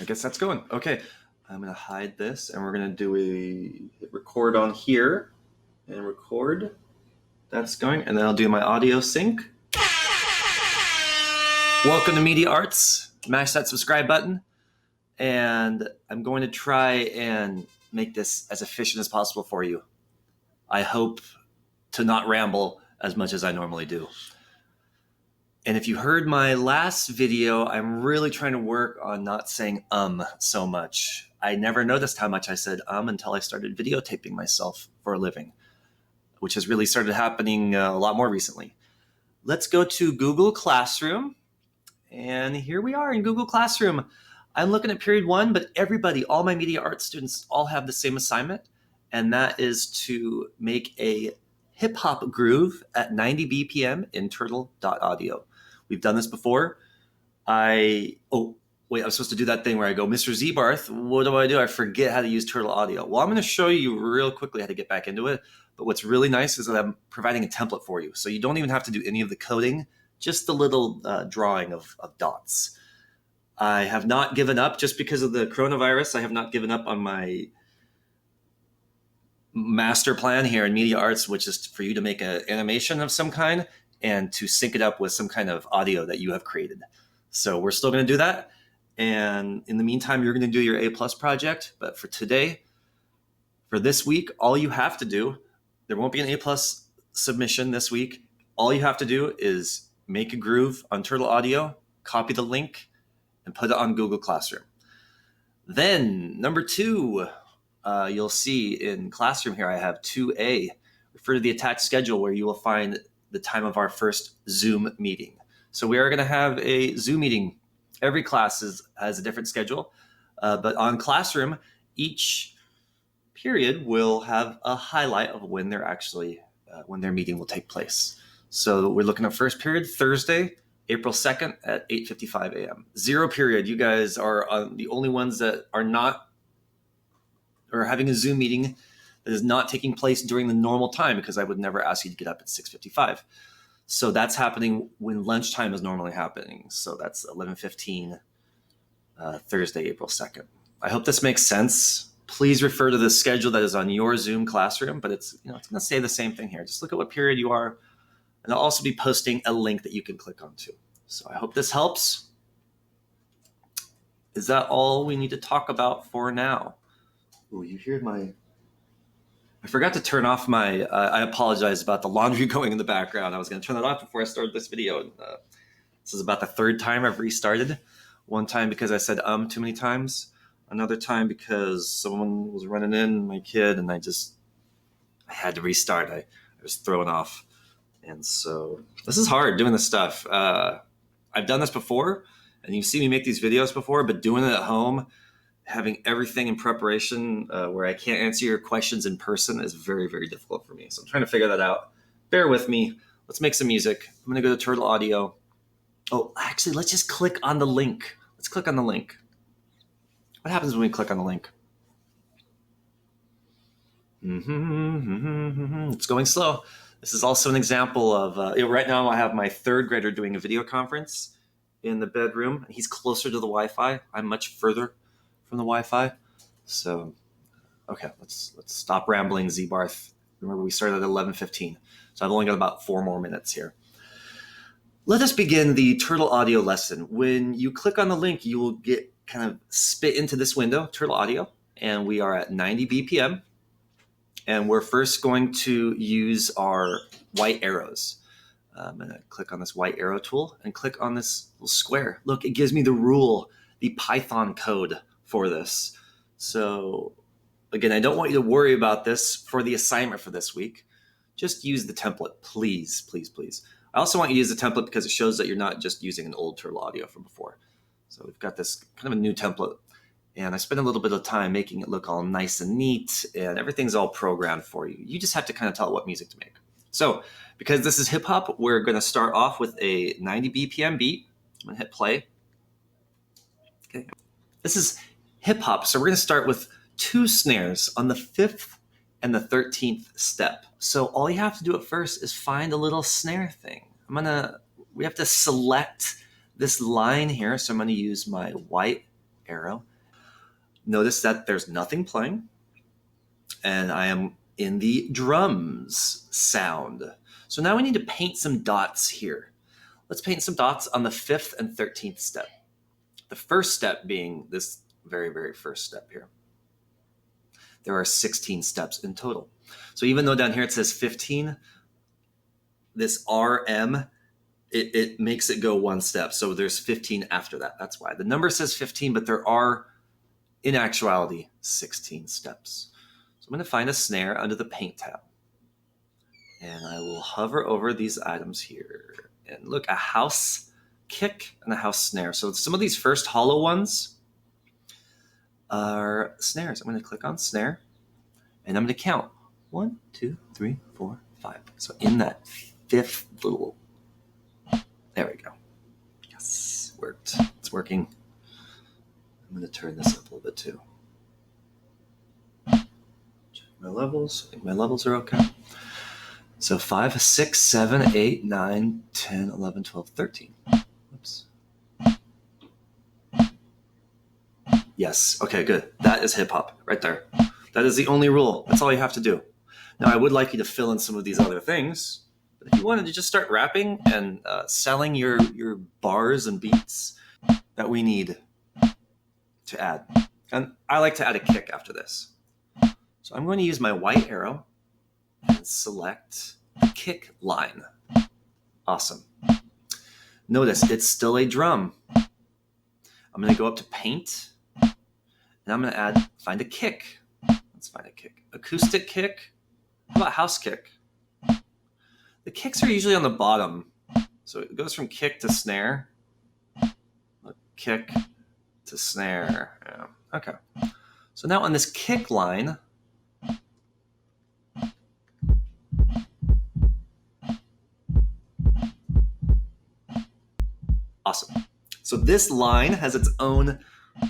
I guess that's going. Okay, I'm gonna hide this and we're gonna do hit record on here and record. That's going, and then I'll do my audio sync. Welcome to Media Arts. Mash that subscribe button, and I'm going to try and make this as efficient as possible for you. I hope to not ramble as much as I normally do. And if you heard my last video, I'm really trying to work on not saying so much. I never noticed how much I said until I started videotaping myself for a living, which has really started happening a lot more recently. Let's go to Google Classroom. And here we are in Google Classroom. I'm looking at period 1, but everybody, all my media arts students all have the same assignment. And that is to make a hip hop groove at 90 BPM in Turtle.Audio. We've done this before. I'm supposed to do that thing where I go, Mr. Zebarth, what do? I forget how to use Turtle.Audio. Well, I'm going to show you real quickly how to get back into it. But what's really nice is that I'm providing a template for you. So you don't even have to do any of the coding, just the little drawing of dots. I have not given up just because of the coronavirus. I have not given up on my master plan here in media arts, which is for you to make an animation of some kind and to sync it up with some kind of audio that you have created. So we're still going to do that. And in the meantime, you're going to do your A+ project. But for today, for this week, all you have to do, there won't be an A+ submission this week. All you have to do is make a groove on Turtle.Audio, copy the link, and put it on Google Classroom. Then number 2, you'll see in Classroom here, I have 2A. Refer to the attached schedule where you will find the time of our first Zoom meeting. So we are going to have a Zoom meeting. Every class has a different schedule, but on Classroom, each period will have a highlight of when they're actually when their meeting will take place. So we're looking at first period, Thursday, April 2nd at 8:55 a.m. 0 period, you guys are the only ones that are not or having a Zoom meeting that is not taking place during the normal time, because I would never ask you to get up at 6:55. So that's happening when lunchtime is normally happening. So that's 11:15 Thursday, April 2nd. I hope this makes sense. Please refer to the schedule that is on your Zoom classroom, but it's going to say the same thing here. Just look at what period you are, and I'll also be posting a link that you can click onto. So I hope this helps. Is that all we need to talk about for now? Oh, you hear I forgot to turn off I apologize about the laundry going in the background. I was going to turn that off before I started this video. And, this is about the 3rd time I've restarted. One time because I said too many times. Another time because someone was running in, my kid, and I had to restart. I was thrown off. And so this is hard doing this stuff. I've done this before, and you've seen me make these videos before, but doing it at home, having everything in preparation where I can't answer your questions in person is very, very difficult for me. So I'm trying to figure that out. Bear with me. Let's make some music. I'm going to go to Turtle.Audio. Oh, actually, let's just click on the link. Let's click on the link. What happens when we click on the link? It's going slow. This is also an example of, right now I have my 3rd grader doing a video conference in the bedroom. He's closer to the Wi-Fi. I'm much further from the Wi-Fi. So, okay, let's stop rambling, Zebarth. Remember, we started at 11:15. So I've only got about 4 more minutes here. Let us begin the Turtle.Audio lesson. When you click on the link, you will get kind of spit into this window, Turtle.Audio, and we are at 90 BPM. And we're first going to use our white arrows. I'm going to click on this white arrow tool and click on this little square. Look, it gives me the rule, the Python code for this. So again, I don't want you to worry about this for the assignment for this week. Just use the template, please, please, please. I also want you to use the template because it shows that you're not just using an old Turtle.Audio from before. So we've got this kind of a new template. And I spent a little bit of time making it look all nice and neat, and everything's all programmed for you. You just have to kind of tell it what music to make. So because this is hip hop, we're going to start off with a 90 BPM beat. I'm going to hit play. Okay. This is hip hop. So we're going to start with 2 snares on the 5th and the 13th step. So all you have to do at first is find a little snare thing. We have to select this line here. So I'm going to use my white arrow. Notice that there's nothing playing, and I am in the drums sound. So now we need to paint some dots here. Let's paint some dots on the 5th and 13th step. The first step being this very, very first step here. There are 16 steps in total. So even though down here it says 15, this RM, it makes it go one step. So there's 15 after that. That's why. The number says 15, but there are, in actuality, 16 steps. So I'm going to find a snare under the Paint tab. And I will hover over these items here. And look, a house kick and a house snare. So some of these first hollow ones are snares. I'm going to click on snare. And I'm going to count. 1, 2, 3, 4, 5. So in that 5th little... There we go. Yes, worked. It's working. I'm going to turn this up a little bit too. Check my levels. I think my levels are okay. So 5, 6, 7, 8, 9, 10, 11, 12, 13. Oops. Yes. Okay, good. That is hip hop right there. That is the only rule. That's all you have to do. Now, I would like you to fill in some of these other things. But if you wanted to just start rapping and selling your bars and beats that we need to add. And I like to add a kick after this. So I'm going to use my white arrow and select the kick line. Awesome. Notice it's still a drum. I'm going to go up to paint and I'm going to find a kick. Let's find a kick. Acoustic kick. How about house kick? The kicks are usually on the bottom. So it goes from kick to snare. Kick to snare. Yeah. Okay. So now on this kick line, awesome. So this line has its own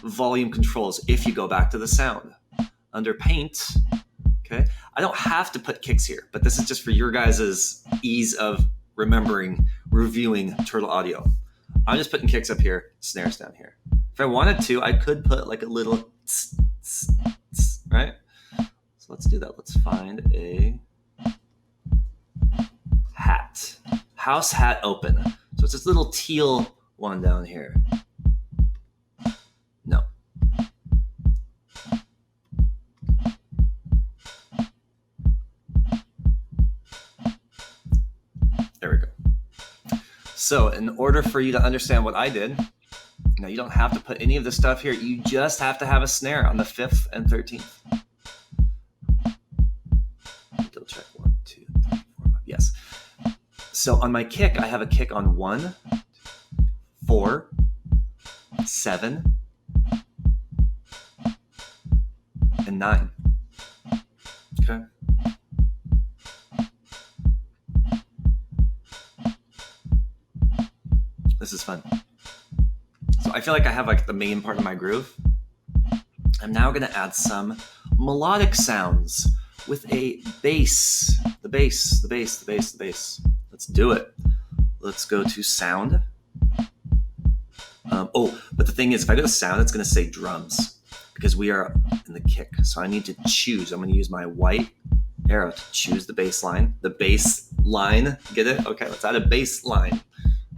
volume controls if you go back to the sound. Under paint, okay, I don't have to put kicks here, but this is just for your guys' ease of remembering, reviewing Turtle.Audio. I'm just putting kicks up here, snares down here. If I wanted to, I could put like a little tss, tss, tss, right? So let's do that. Let's find a hat. House hat open. So it's this little teal one down here. No. There we go. So in order for you to understand what I did, now you don't have to put any of this stuff here. You just have to have a snare on the 5th and 13th. Double check. 1, 2, 3, 4, 5. Yes. So on my kick, I have a kick on 1, 4, 7, and 9. Okay. This is fun. So I feel like I have like the main part of my groove. I'm now going to add some melodic sounds with a bass. The bass, the bass, the bass, the bass. Let's do it. Let's go to sound. But the thing is, if I go to sound, it's going to say drums because we are in the kick. So I need to choose. I'm going to use my white arrow to choose the bass line. The bass line. Get it? Okay, let's add a bass line.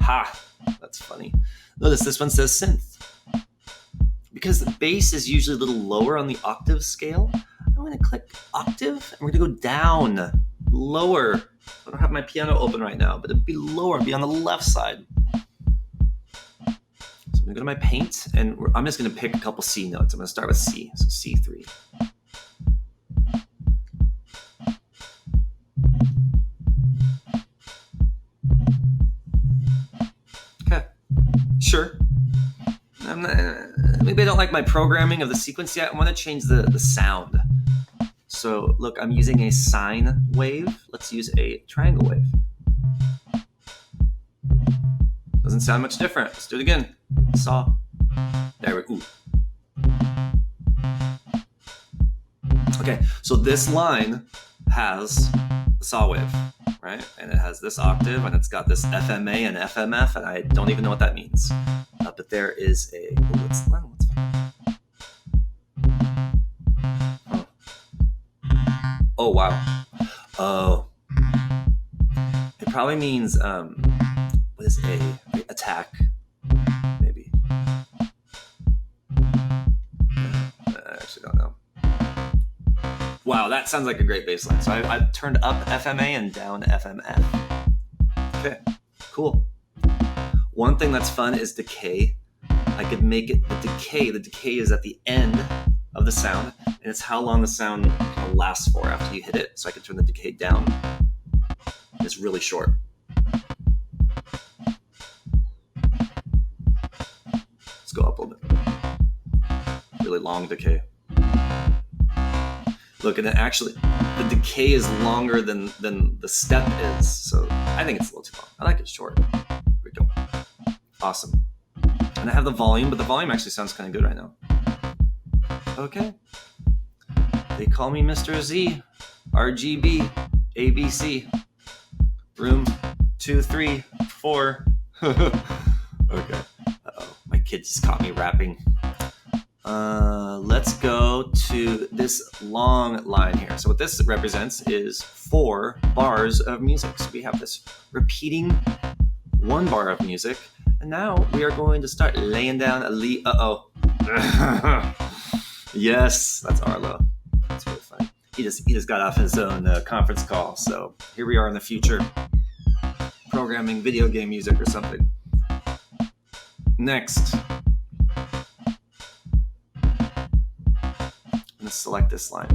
Ha! That's funny. Notice this one says synth. Because the bass is usually a little lower on the octave scale, I'm going to click octave and we're going to go down, lower. I don't have my piano open right now, but it'd be lower, it'd be on the left side. So I'm going to go to my paint and I'm just going to pick a couple C notes. I'm going to start with C, so C3. Okay, sure. Maybe I don't like my programming of the sequence yet. I want to change the sound. So look, I'm using a sine wave. Let's use a triangle wave. Doesn't sound much different. Let's do it again. Saw. There we go. Okay, so this line has the saw wave, right? And it has this octave, and it's got this FMA and FMF, and I don't even know what that means. But there is a... let's find wow. Oh. It probably means, what is A? Attack, maybe. I actually don't know. Wow, that sounds like a great bass line. So I've turned up FMA and down FMF. Okay, cool. One thing that's fun is decay. I could make it the decay. The decay is at the end of the sound, and it's how long the sound kind of lasts for after you hit it. So I could turn the decay down. It's really short. Let's go up a little bit. Really long decay. Look, and it actually, the decay is longer than the step is. So I think it's a little too long. I like it short. Here we go. Awesome. And I have the volume, but the volume actually sounds kind of good right now. Okay. They call me Mr. Z, RGB, ABC, room 234. Okay. Uh-oh, my kid just caught me rapping. Let's go to this long line here. So what this represents is 4 bars of music. So we have this repeating 1 bar of music. And now we are going to start laying down a lead. Uh-oh. Yes, that's Arlo. That's really funny. He just got off his own conference call. So here we are in the future, programming video game music or something. Next, I'm going to select this line.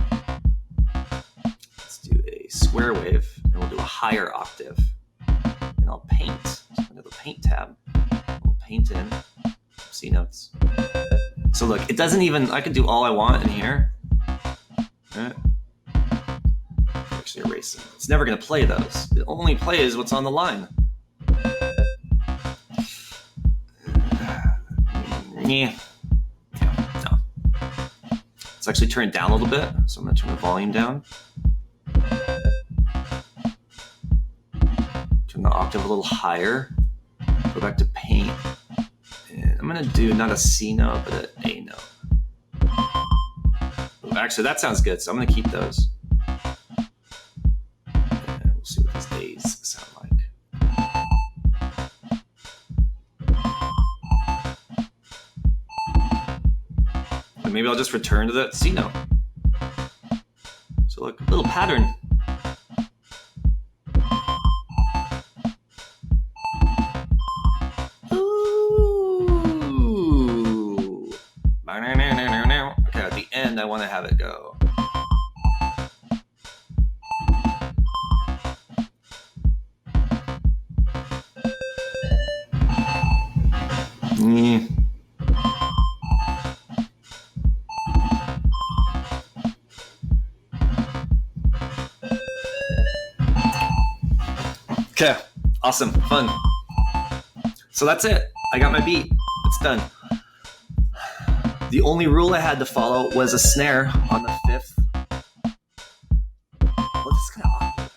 Let's do a square wave, and we'll do a higher octave. And I'll paint. So under the paint tab, we'll paint in C notes. So look, it doesn't even, I could do all I want in here. Right. Actually erase them. It's never going to play those. It only plays what's on the line. Yeah. No. Let's actually turn it down a little bit. So I'm going to turn the volume down. Turn the octave a little higher. Go back to paint. And I'm going to do not a C note, but an A note. Actually, that sounds good. So I'm going to keep those. And we'll see what these A's sound like. And maybe I'll just return to that C note. So look, a little pattern. Okay, at the end, I want to have it go. Okay, awesome, fun. So that's it. I got my beat. It's done. The only rule I had to follow was a snare on the 5th. Well, this is kind of awkward.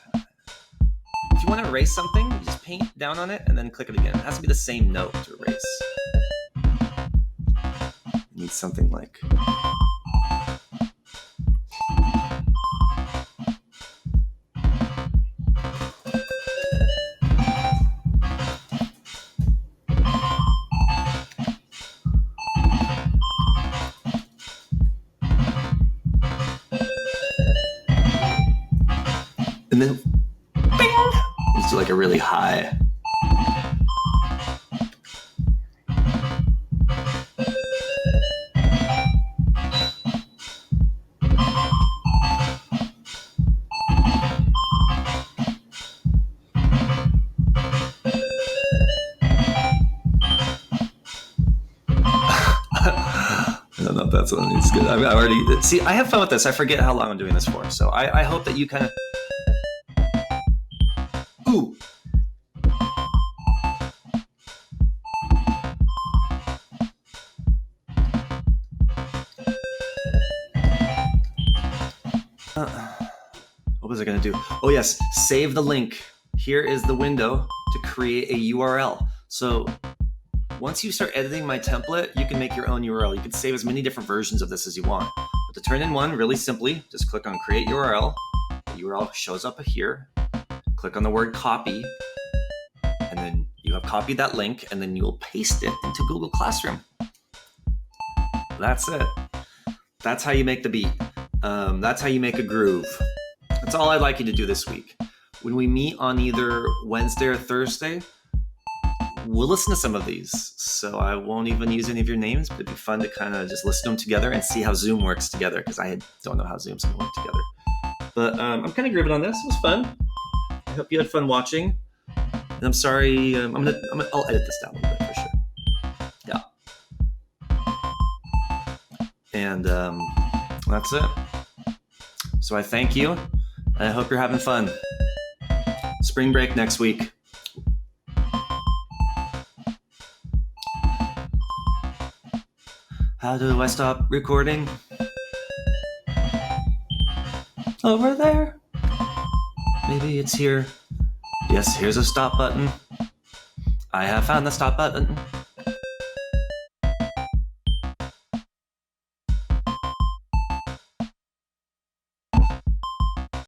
If you want to erase something, you just paint down on it and then click it again. It has to be the same note to erase. You need something like... And then, bing! Let's do like a really high. I don't know if that's what it's good. I already see. I have fun with this. I forget how long I'm doing this for, so I hope that you kind of. Ooh. What was I going to do? Oh, yes. Save the link. Here is the window to create a URL. So once you start editing my template, you can make your own URL. You can save as many different versions of this as you want. But to turn in one, really simply, just click on Create URL. The URL shows up here. Click on the word copy, and then you have copied that link, and then you'll paste it into Google Classroom. That's it. That's how you make the beat. That's how you make a groove. That's all I'd like you to do this week. When we meet on either Wednesday or Thursday, we'll listen to some of these. So I won't even use any of your names, but it'd be fun to kind of just listen to them together and see how Zoom works together, because I don't know how Zoom's going to work together. But I'm kind of grooving on this. It was fun. I hope you had fun watching. And I'm sorry. I'll edit this down a little bit for sure. Yeah. And that's it. So I thank you, and I hope you're having fun. Spring break next week. How do I stop recording? Over there. Maybe it's here. Yes, here's a stop button. I have found the stop button.